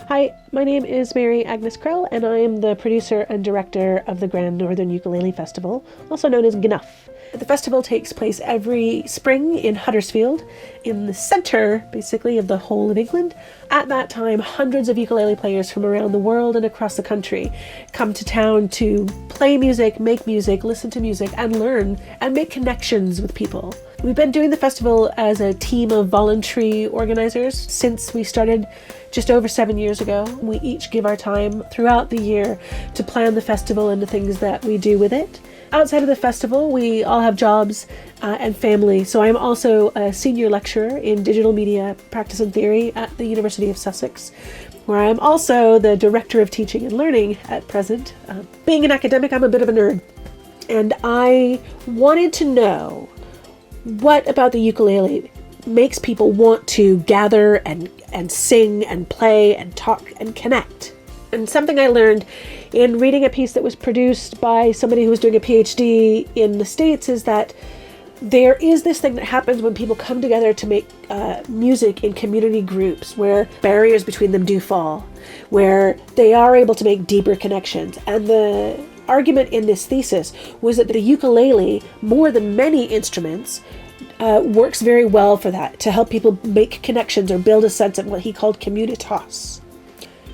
Hi, my name is Mary Agnes Krell, and I am the producer and director of the Grand Northern Ukulele Festival, also known as GNUF. The festival takes place every spring in Huddersfield, in the centre, basically, of the whole of England. At that time, hundreds of ukulele players from around the world and across the country come to town to play music, make music, listen to music, and learn and make connections with people. We've been doing the festival as a team of voluntary organizers since we started just over 7 years ago. We each give our time throughout the year to plan the festival and the things that we do with it. Outside of the festival, we all have jobs and family. So I'm also a senior lecturer in digital media practice and theory at the University of Sussex, where I'm also the director of teaching and learning at present. Being an academic, I'm a bit of a nerd. And I wanted to know what about the ukulele makes people want to gather and sing and play and talk and connect. And something I learned in reading a piece that was produced by somebody who was doing a PhD in the States is that there is this thing that happens when people come together to make music in community groups where barriers between them do fall, where they are able to make deeper connections. And the argument in this thesis was that the ukulele, more than many instruments, works very well for that, to help people make connections or build a sense of what he called communitas.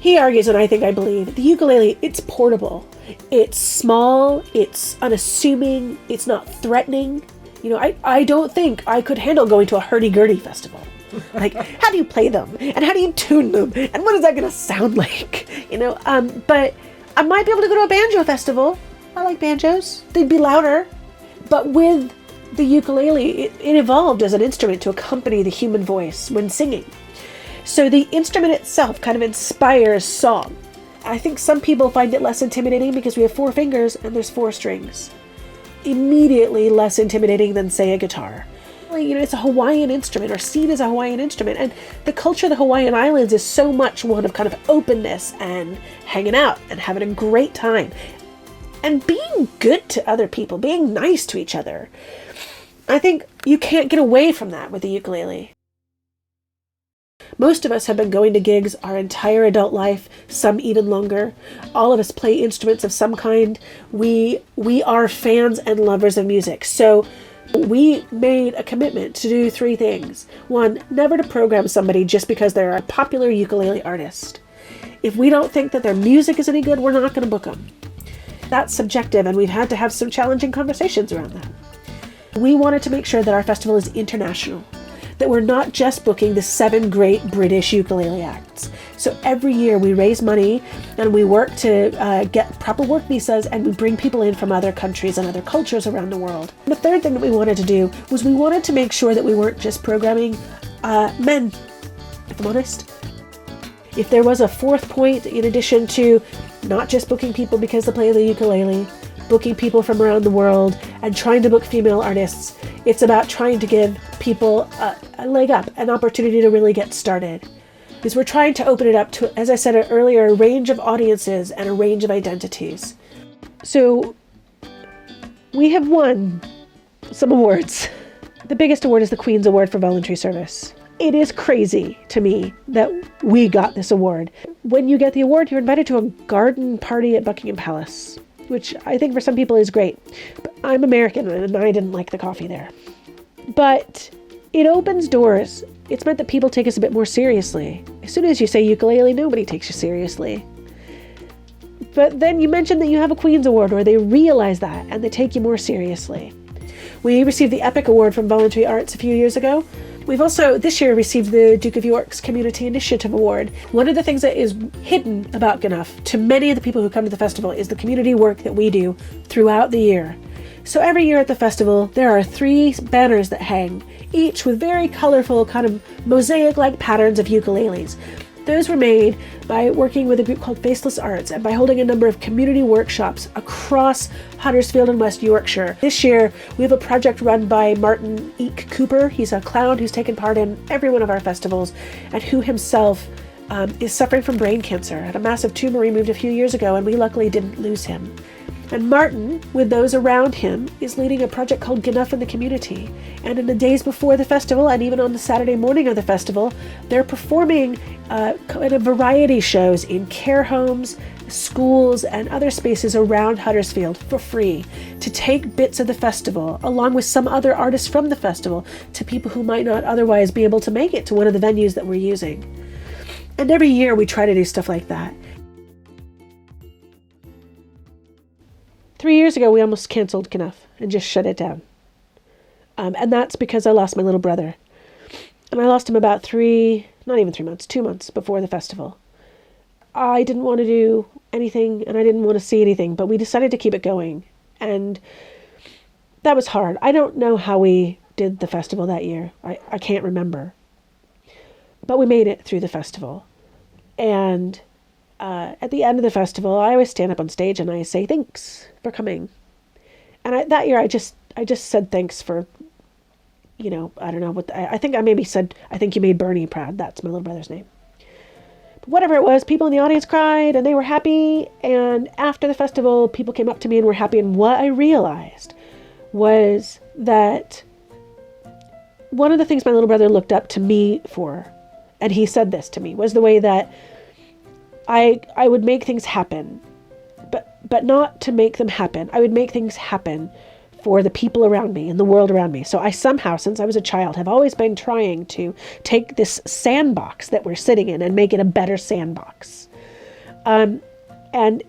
He argues, and I believe, the ukulele, it's portable. It's small, it's unassuming, it's not threatening. You know, I don't think I could handle going to a hurdy-gurdy festival. Like, how do you play them? And how do you tune them? And what is that going to sound like? You know, but I might be able to go to a banjo festival. I like banjos. They'd be louder. But with the ukulele, it evolved as an instrument to accompany the human voice when singing. So the instrument itself kind of inspires song. I think some people find it less intimidating because we have 4 fingers and there's 4 strings. Immediately less intimidating than, say, a guitar. You know, it's a Hawaiian instrument, or seen as a Hawaiian instrument, and the culture of the Hawaiian Islands is so much one of kind of openness and hanging out and having a great time and being good to other people, being nice to each other. I think you can't get away from that with the ukulele. Most of us have been going to gigs our entire adult life, some even longer. All of us play instruments of some kind. We are fans and lovers of music. So we made a commitment to do 3 things. 1, never to program somebody just because they're a popular ukulele artist. If we don't think that their music is any good, we're not going to book them. That's subjective, and we've had to have some challenging conversations around that. We wanted to make sure that our festival is international, that we're not just booking the 7 great British ukulele acts. So every year we raise money and we work to get proper work visas, and we bring people in from other countries and other cultures around the world. And the third thing that we wanted to do was we wanted to make sure that we weren't just programming men, if I'm honest. If there was a 4th point, in addition to not just booking people because they play the ukulele, booking people from around the world, and trying to book female artists, it's about trying to give people a leg up, an opportunity to really get started. Because we're trying to open it up to, as I said earlier, a range of audiences and a range of identities. So we have won some awards. The biggest award is the Queen's Award for Voluntary Service. It is crazy to me that we got this award. When you get the award, you're invited to a garden party at Buckingham Palace, which I think for some people is great. But I'm American and I didn't like the coffee there. But it opens doors. It's meant that people take us a bit more seriously. As soon as you say ukulele, nobody takes you seriously. But then you mention that you have a Queen's Award, or they realize that and they take you more seriously. We received the Epic Award from Voluntary Arts a few years ago. We've also, this year, received the Duke of York's Community Initiative Award. One of the things that is hidden about GNUF to many of the people who come to the festival is the community work that we do throughout the year. So every year at the festival, there are 3 banners that hang, each with very colorful kind of mosaic-like patterns of ukuleles. Those were made by working with a group called Faceless Arts and by holding a number of community workshops across Huddersfield and West Yorkshire. This year, we have a project run by Martin Eek Cooper. He's a clown who's taken part in every one of our festivals and who himself is suffering from brain cancer, had a massive tumor removed a few years ago, and we luckily didn't lose him. And Martin, with those around him, is leading a project called Gnuff in the community. And in the days before the festival, and even on the Saturday morning of the festival, they're performing kind of variety shows in care homes, schools, and other spaces around Huddersfield for free, to take bits of the festival, along with some other artists from the festival, to people who might not otherwise be able to make it to one of the venues that we're using. And every year we try to do stuff like that. 3 years ago, we almost cancelled Gnuff and just shut it down. And that's because I lost my little brother. And I lost him about 2 months before the festival. I didn't want to do anything and I didn't want to see anything, but we decided to keep it going. And that was hard. I don't know how we did the festival that year. I can't remember. But we made it through the festival. And at the end of the festival, I always stand up on stage and I say, thanks for coming. And that year I just said thanks for, I don't know what, I think I maybe said, I think you made Bernie proud. That's my little brother's name. But whatever it was, people in the audience cried and they were happy. And after the festival, people came up to me and were happy. And what I realized was that one of the things my little brother looked up to me for, and he said this to me, was the way that I would make things happen, but not to make them happen. I would make things happen for the people around me and the world around me. So I somehow, since I was a child, have always been trying to take this sandbox that we're sitting in and make it a better sandbox. And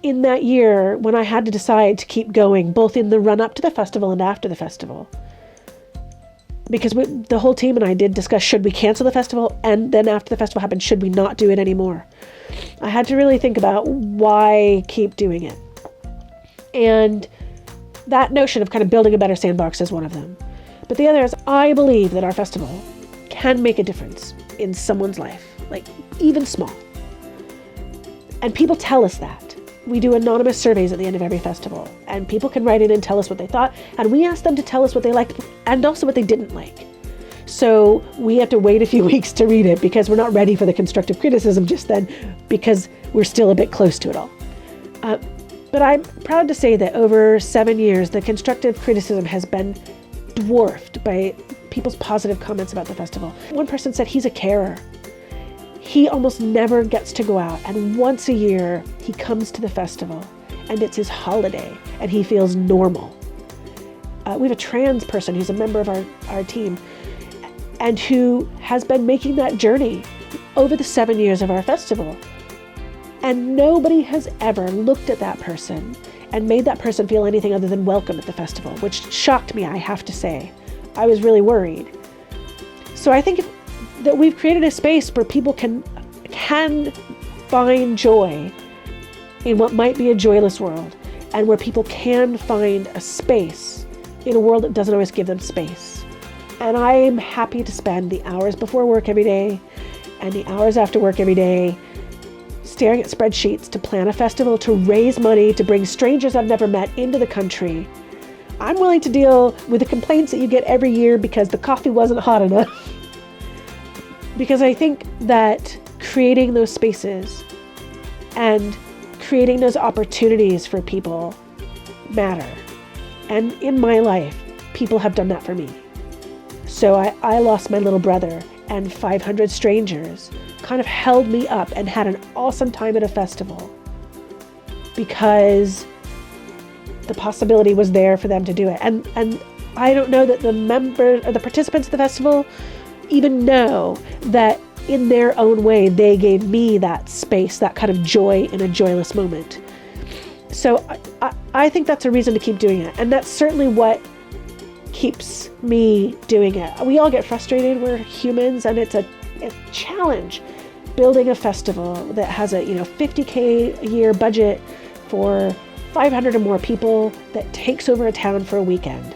in that year, when I had to decide to keep going, both in the run up to the festival and after the festival, because the whole team and I did discuss, should we cancel the festival? And then after the festival happened, should we not do it anymore? I had to really think about why keep doing it. And that notion of kind of building a better sandbox is one of them. But the other is, I believe that our festival can make a difference in someone's life, like even small. And people tell us that. We do anonymous surveys at the end of every festival, and people can write in and tell us what they thought, and we ask them to tell us what they liked and also what they didn't like. So we have to wait a few weeks to read it because we're not ready for the constructive criticism just then, because we're still a bit close to it all. But I'm proud to say that over 7 years, the constructive criticism has been dwarfed by people's positive comments about the festival. One person said he's a carer. He almost never gets to go out, and once a year he comes to the festival and it's his holiday and he feels normal. We have a trans person who's a member of our team and who has been making that journey over the 7 years of our festival. And nobody has ever looked at that person and made that person feel anything other than welcome at the festival, which shocked me, I have to say. I was really worried. So I think that we've created a space where people can find joy in what might be a joyless world, and where people can find a space in a world that doesn't always give them space. And I'm happy to spend the hours before work every day and the hours after work every day staring at spreadsheets to plan a festival, to raise money, to bring strangers I've never met into the country. I'm willing to deal with the complaints that you get every year because the coffee wasn't hot enough. Because I think that creating those spaces and creating those opportunities for people matter. And in my life, people have done that for me. So I lost my little brother, and 500 strangers kind of held me up and had an awesome time at a festival because the possibility was there for them to do it. And I don't know that the members or the participants of the festival even know that in their own way they gave me that space, that kind of joy in a joyless moment. So I think that's a reason to keep doing it. And that's certainly what keeps me doing it. We all get frustrated. We're humans, and it's a challenge building a festival that has a $50K a year budget for 500 or more people that takes over a town for a weekend.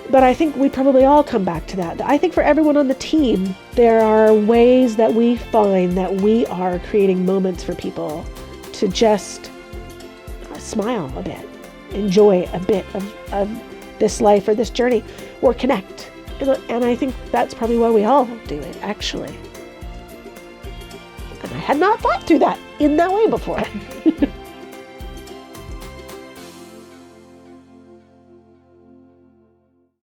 But I think we probably all come back to that. I think for everyone on the team, there are ways that we find that we are creating moments for people to just smile a bit, enjoy a bit of this life or this journey, or connect. And I think that's probably why we all do it, actually. And I had not thought through that in that way before.